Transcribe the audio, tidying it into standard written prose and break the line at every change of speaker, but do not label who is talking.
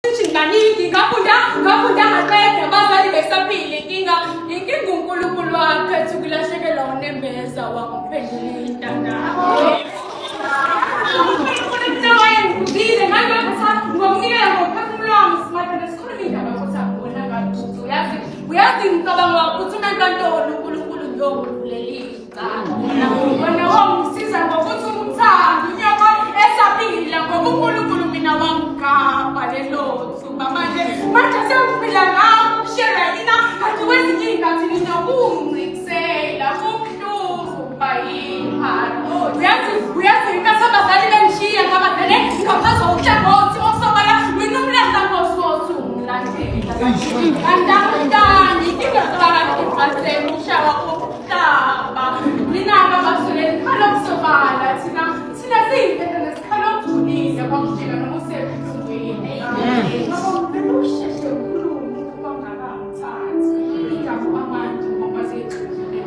Baningi ngafunda ngaqeda abazali besaphila inkinga uNkulunkulu wakhe ukulahlekelwa unembeza wakuphendula intanda. uNkulunkulu wayengivile ngomnikela ngophefumulo wami simathe nesikhuluma indaba futhi akubona ngakuthi uyazi ngicabanga ukuthi unenkantolo uNkulunkulu ngiyokuvulelisa. Wena wangisiza ngokuthi umthanda unyoko esaphila ngoba uNkulunkulu mina wangigaba lelo thuba manje sengiphila ngawo ukushera yina kanti kwezinye iy'nkathi ninokungicisela kubuhlungu bayihalo. Uyazi inkathi abazali bengishiya ngabadale ngaphaza uhlangothi osobala mina umlanda ngoswothi ungilandela. Kandangudani ingaqala ngicasemushawa umhlaba mina ababasoleli khalo kusobala thina siyiphethe nesikhala okujulile kwakujika noma usebuhlungwini. Ngoba ngiphethe usheshe ukhulume ukubangakangithathi ingakho abantu ngoba ziyexhuzule.